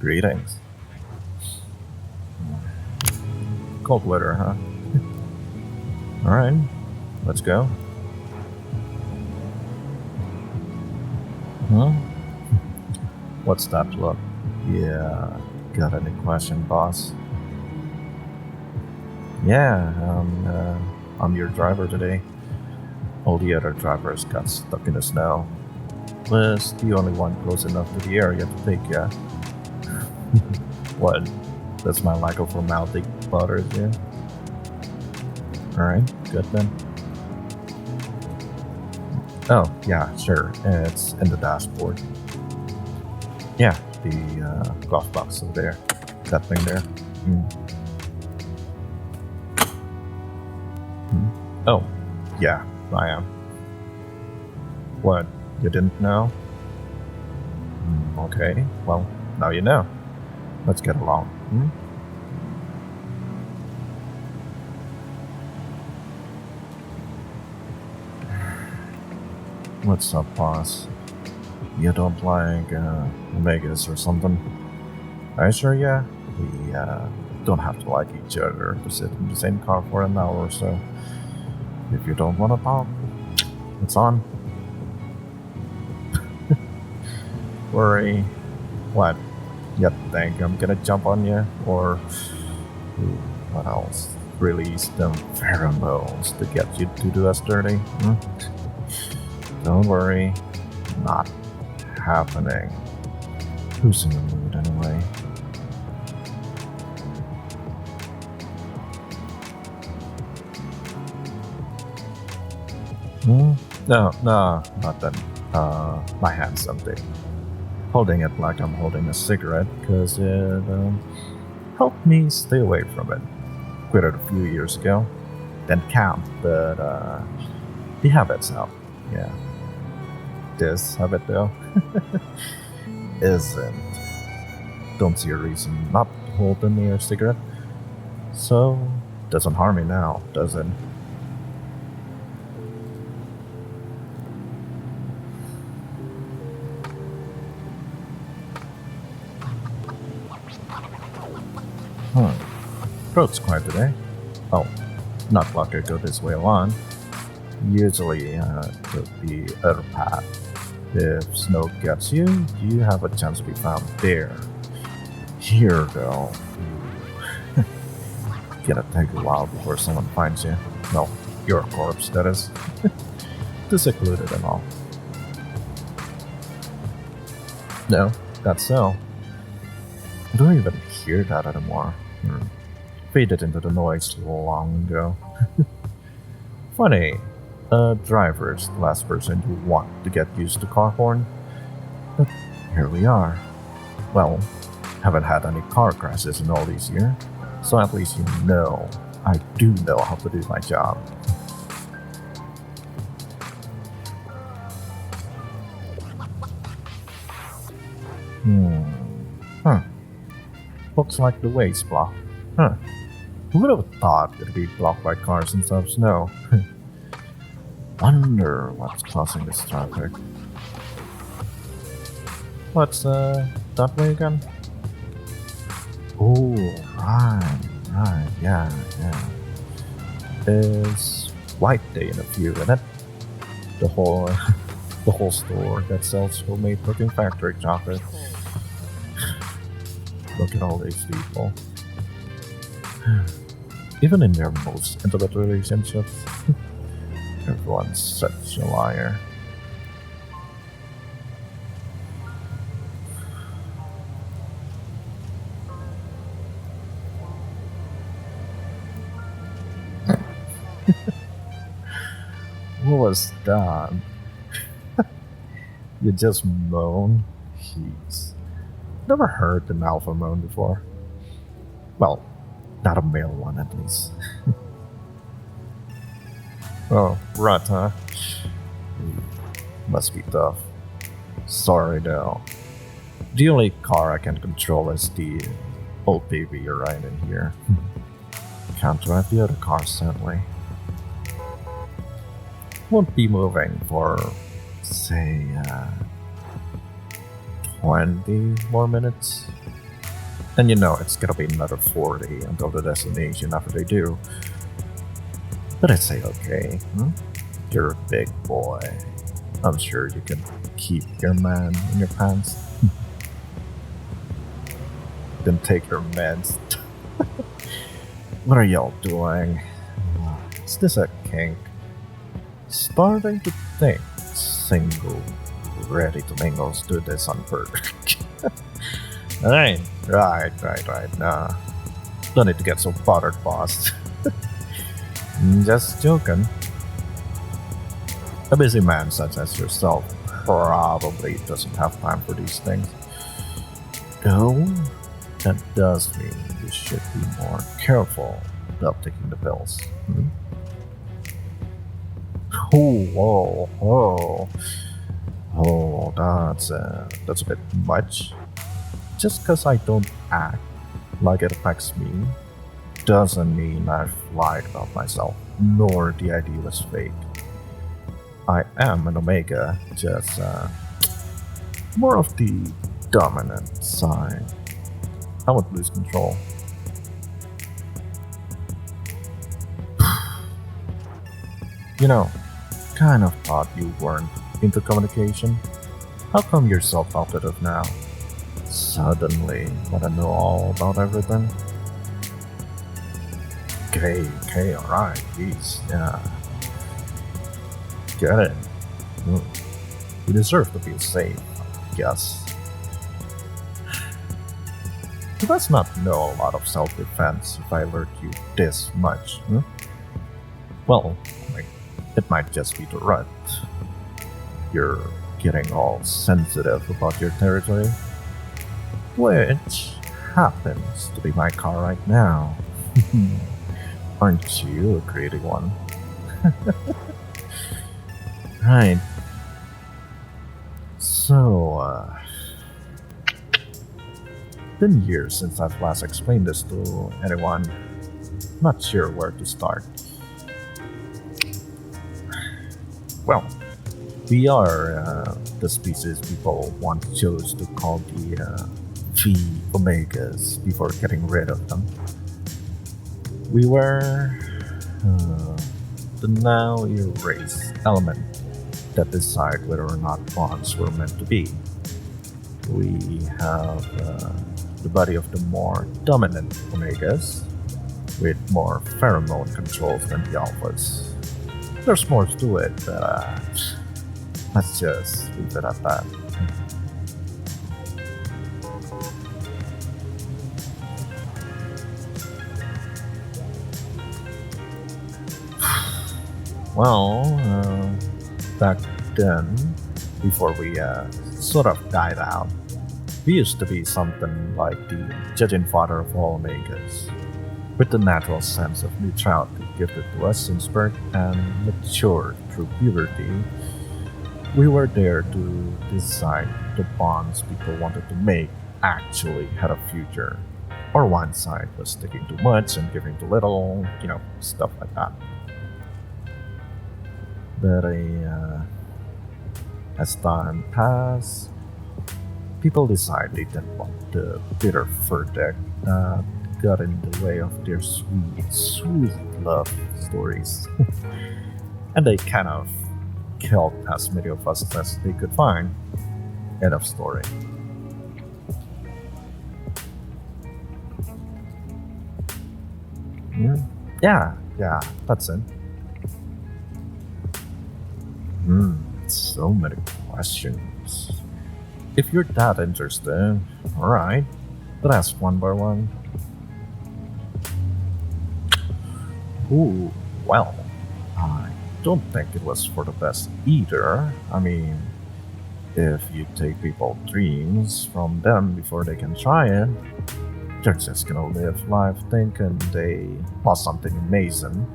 Greetings. Cold weather, huh? Alright, let's go. Huh? What's that look? Yeah, got any question, boss? Yeah, I'm your driver today. All the other drivers got stuck in the snow. Was the only one close enough to the area to take ya. What? That's my lack of formality bothers you? Alright, good then. Oh, yeah, sure. It's in the dashboard. Yeah, the glove box over there. That thing there. Oh, yeah, I am. What? You didn't know? Okay, well, now you know. Let's get along. What's up, boss? You don't like Vegas or something? Are you sure? Yeah, we don't have to like each other to sit in the same car for an hour or so. If you don't want to talk, it's on. Worry. What? You think I'm gonna jump on you? Or what else? Release them pheromones to get you to do us dirty? Don't worry. Not happening. Who's in the mood anyway? No, nothing. My hand's empty. Holding it like I'm holding a cigarette, cause it helped me stay away from it. Quit it a few years ago. Then camped, but the habit's out. Yeah. This habit though isn't. Don't see a reason not to hold a near cigarette. So doesn't harm me now, does it? Throat's quiet today. Oh, not like I go this way along. Usually took the other path. If snow gets you, you have a chance to be found there. Here though, gonna take a while before someone finds you. Well, your corpse, that is. Too secluded and all. No, that's so. I don't even hear that anymore. Faded into the noise long ago. Funny, a driver's the last person you want to get used to car horn. But here we are. Well, haven't had any car crashes in all these years, so at least you know I do know how to do my job. Looks like the way's blocked. Who would have thought it'd be blocked by cars and some snow? Wonder what's causing this traffic. What's that way again? Oh, right, yeah. It's White Day in a few, isn't it? The whole store that sells homemade cooking factory chocolate. Look at all these people. Even in their most intimate relationships, everyone's such a liar. What was that? You just moan? Jeez. Never heard an alpha moan before. Well, not a male one at least. Oh, rut, huh? Must be tough. Sorry though. The only car I can control is the old baby you're riding in here. Can't drive the other cars, sadly. Won't be moving for, say, 20 more minutes. And you know it's gonna be another 40 until the destination after they do. But I say okay. You're a big boy. I'm sure you can keep your man in your pants. Then take your meds. What are y'all doing? Is this a kink? Starting to think single, ready to mingle to this on purpose. Right. Nah. Don't need to get so bothered, boss. Just joking. A busy man such as yourself probably doesn't have time for these things. Though, that does mean you should be more careful about taking the pills. Oh, that's a bit much. Just because I don't act like it affects me doesn't mean I've lied about myself, nor the idea was fake. I am an Omega, just more of the dominant side. I won't lose control. You know, kind of thought you weren't into communication. How come you're so talkative now? Suddenly, wanna know all about everything? Okay, alright, geez, yeah. Get it. You deserve to be safe, I guess. You must not know a lot of self-defense if I alert you this much, Well, it might just be the rut. You're getting all sensitive about your territory, which happens to be my car right now. Aren't you a creative one? Right. So, been years since I've last explained this to anyone. Not sure where to start. Well, we are the species people once chose to call the V-Omegas before getting rid of them. We were the now erased element that decide whether or not bonds were meant to be. We have the body of the more dominant Omegas with more pheromone controls than the alphas. There's more to it, but let's just leave it at that. Well, back then, before we sort of died out, we used to be something like the judging father of all Omegas, with the natural sense of neutrality gifted to us since birth and matured through puberty. We were there to decide the bonds people wanted to make actually had a future, or one side was taking too much and giving too little, stuff like that. But as time passed, people decided they didn't want the bitter verdict that got in the way of their sweet love stories. And they kind of killed as many of us as they could find. End of story. Yeah, that's it. So many questions. If you're that interested, alright, but ask one by one. Ooh, well, I don't think it was for the best either. I mean, if you take people's dreams from them before they can try it, they're just gonna live life thinking they lost something amazing,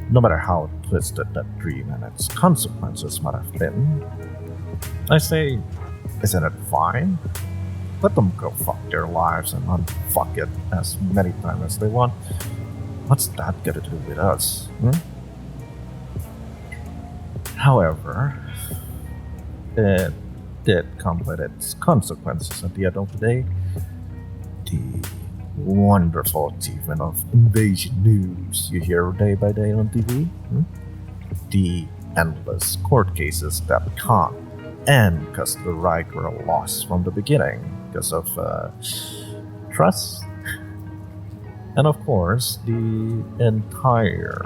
no matter how twisted that dream and its consequences might have been. I say, isn't it fine? Let them go fuck their lives and unfuck it as many times as they want. What's that got to do with us? However, it did come with its consequences at the end of the day. The wonderful achievement of invasion news you hear day by day on TV. The endless court cases that can't end because the right were lost from the beginning because of trust. And of course, the entire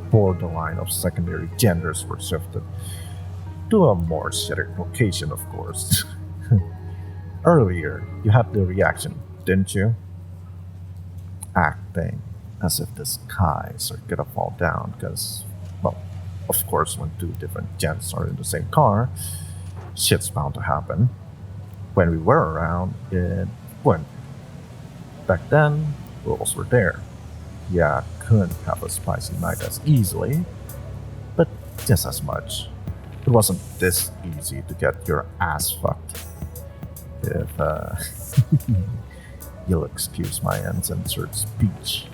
borderline of secondary genders were shifted to a more shared location, of course. Earlier, you had the reaction, didn't you? Acting as if the skies are gonna fall down because, well, of course, when two different gents are in the same car, shit's bound to happen. When we were around, it wouldn't. Back then, rules were there. Yeah, couldn't have a spicy night as easily, but just as much. It wasn't this easy to get your ass fucked. If you'll excuse my uncensored speech.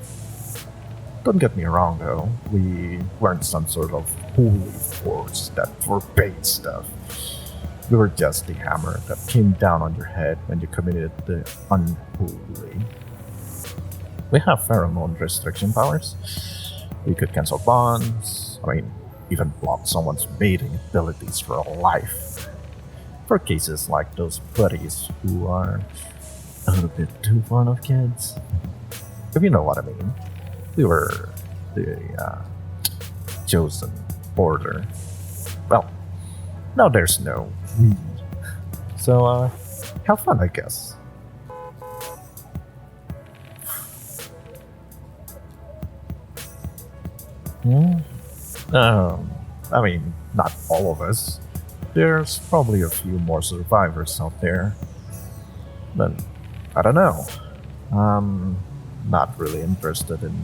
Don't get me wrong though, we weren't some sort of holy force that forbade stuff. We were just the hammer that came down on your head when you committed the unholy. We have pheromone restriction powers. We could cancel bonds, even block someone's mating abilities for life. For cases like those buddies who are a little bit too fond of kids. If you know what I mean. We were the chosen order. Well, now there's no we. So, have fun, I guess. Not all of us. There's probably a few more survivors out there. But, I don't know. Not really interested in,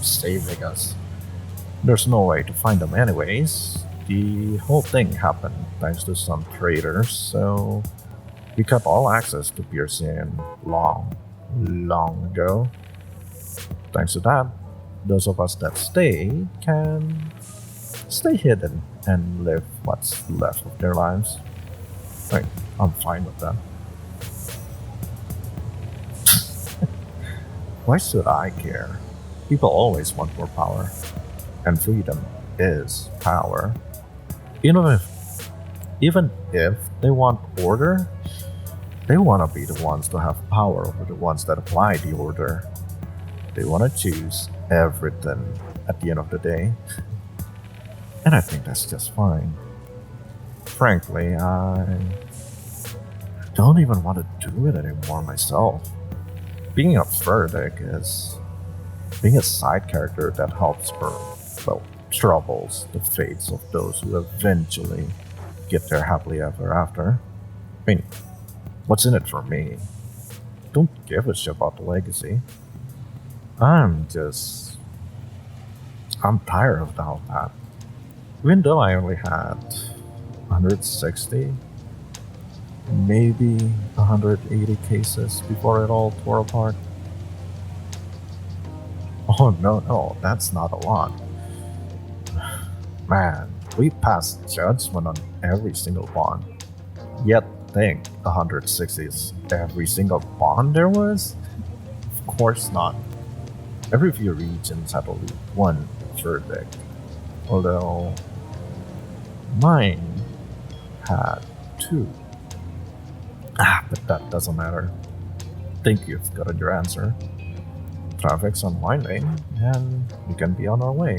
saving us. There's no way to find them anyways. The whole thing happened thanks to some traitors, so we cut all access to PRCN long ago. Thanks to that, those of us that stay can stay hidden and live what's left of their lives. I'm fine with that. Why should I care? People always want more power, and freedom is power. Even if they want order, they want to be the ones to have power over the ones that apply the order. They want to choose everything at the end of the day. And I think that's just fine. Frankly, I don't even want to do it anymore myself. Being a verdict is being a side character that helps or, troubles the fates of those who eventually get there happily ever after. What's in it for me? Don't give a shit about the legacy. I'm tired of all that. Even though I only had 160, maybe 180 cases before it all tore apart. Oh no, that's not a lot. Man, we passed judgment on every single bond. Yet think 160 is every single bond there was? Of course not. Every few regions had only one verdict. Although mine had two. But that doesn't matter. Think you've gotten your answer. Traffic's unwinding, and we can be on our way.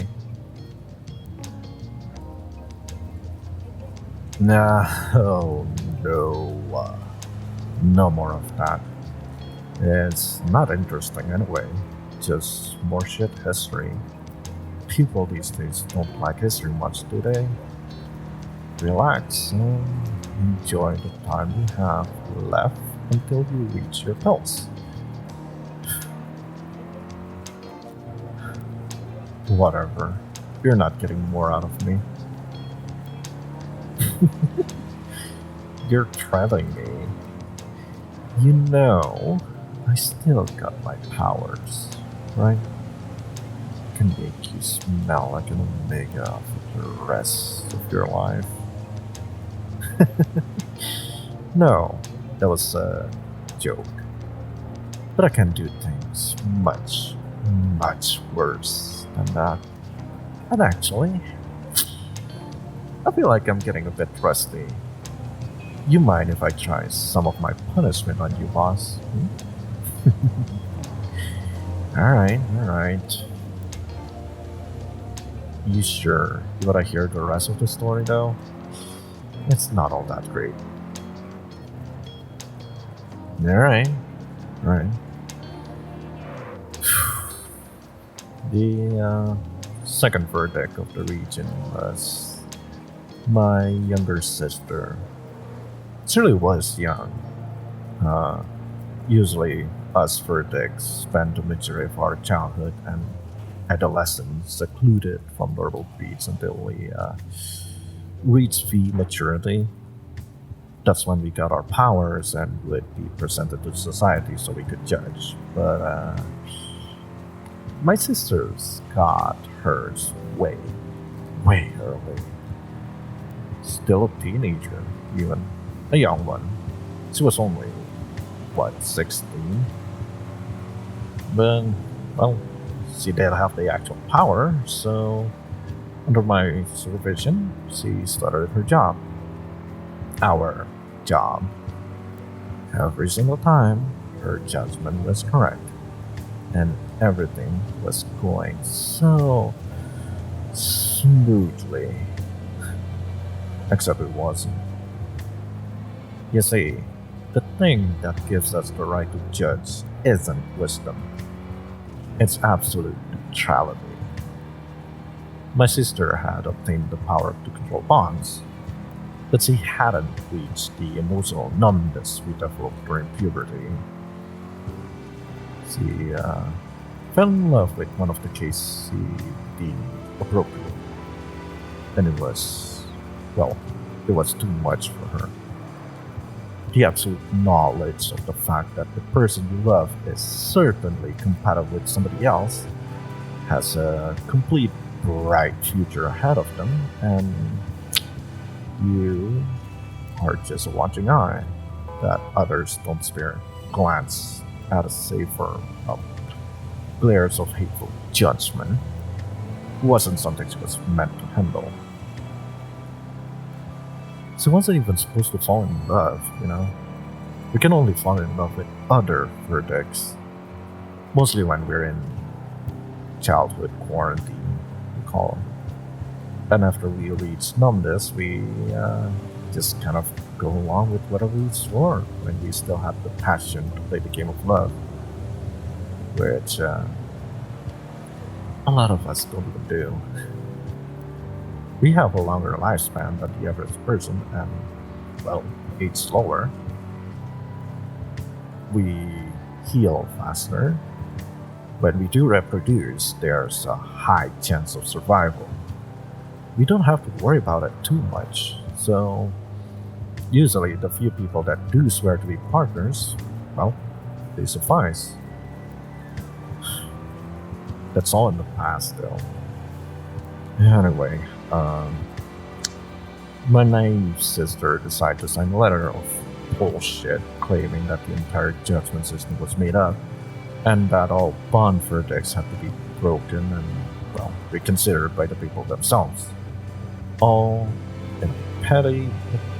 Oh no. No more of that. It's not interesting anyway. Just more shit history. People these days don't like history much, do they? Relax and enjoy the time you have left until you reach your pulse. Whatever. You're not getting more out of me. You're trailing me. You know, I still got my powers, right? I can make you smell like an Omega for the rest of your life. No, that was a joke. But I can do things It's much, much worse than that. And actually, I feel like I'm getting a bit rusty. You mind if I try some of my punishment on you, boss? Alright. You sure you wanna hear the rest of the story though? It's not all that great. Alright. The second verdict of the region was my younger sister. She really was young. Usually us verdicts spend the majority of our childhood and adolescence secluded from normal breeds until we reach V maturity. That's when we got our powers and would be presented to society so we could judge. But my sister's got hers way early. Still a teenager, even a young one. She was only, 16? But, well, she did have the actual power, so under my supervision, she started her job. Our job. Every single time, her judgment was correct. And everything was going so smoothly. Except it wasn't. You see, the thing that gives us the right to judge isn't wisdom. It's absolute neutrality. My sister had obtained the power to control bonds, but she hadn't reached the emotional numbness we developed during puberty. She fell in love with one of the cases she deemed appropriate, and it was too much for her. The absolute knowledge of the fact that the person you love is certainly compatible with somebody else, has a complete bright future ahead of them, and you are just a watching eye that others don't spare glance at a safer glares of hateful judgment wasn't something she was meant to handle. She wasn't even supposed to fall in love, We can only fall in love with other verdicts. Mostly when we're in childhood quarantine, we call them. And after we reach numbness, we just kind of go along with whatever we swore when we still have the passion to play the game of love. Which a lot of us don't even do. We have a longer lifespan than the average person and, age slower. We heal faster. When we do reproduce, there's a high chance of survival. We don't have to worry about it too much, so usually the few people that do swear to be partners, they suffice. That's all in the past, though. Anyway, my naive sister decided to sign a letter of bullshit claiming that the entire judgment system was made up and that all bond verdicts had to be broken and, reconsidered by the people themselves. All in a petty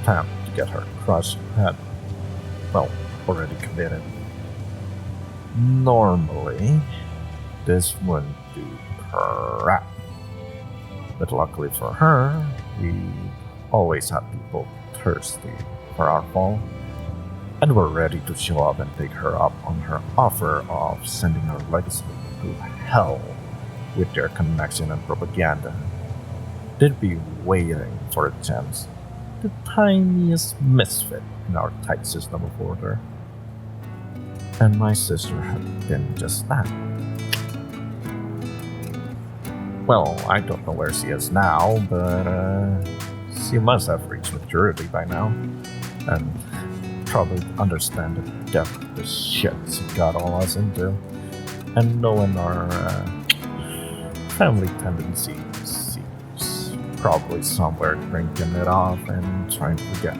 attempt to get her crush had, already committed. Normally, this wouldn't do crap. But luckily for her, we always had people thirsty for our fall, and were ready to show up and take her up on her offer of sending her legacy to hell with their connection and propaganda. They'd be waiting for a chance, the tiniest misfit in our tight system of order. And my sister had been just that. Well, I don't know where she is now, but she must have reached maturity by now, and probably understand the depth of the shit she got all us into. And knowing our family tendencies, she's probably somewhere drinking it off and trying to forget.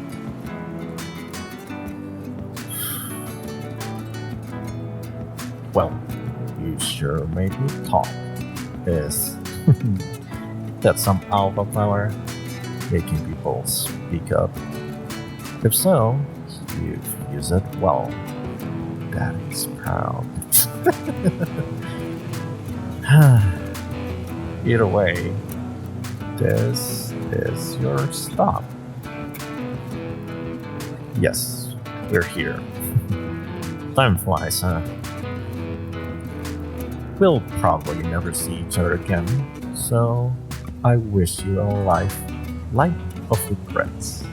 Well, you sure made me talk is that some alpha power making people speak up. If so, you've used it well. Daddy's proud. Either way, this is your stop. Yes, we're here. Time flies, huh? We'll probably never see each other again, so I wish you a life light of regrets.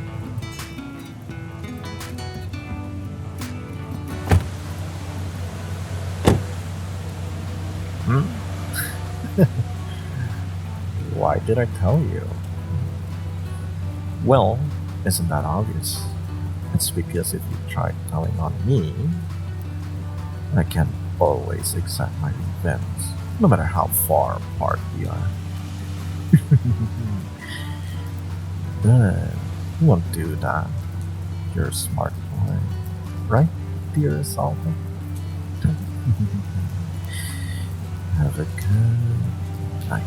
Why did I tell you? Well, isn't that obvious? It's because if you try telling on me, I can always exact my revenge, no matter how far apart we are. But you won't do that. You're a smart boy, right, dear Salva? Have a good night.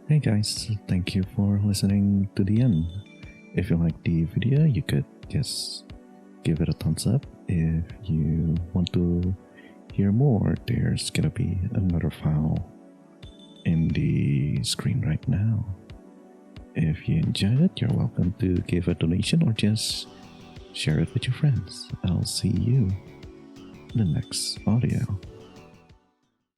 Hey guys, thank you for listening to the end. If you like the video, you could just give it a thumbs up. If you want to hear more, there's gonna be another file in the screen right now. If you enjoyed it, you're welcome to give a donation or just share it with your friends. I'll see you in the next audio.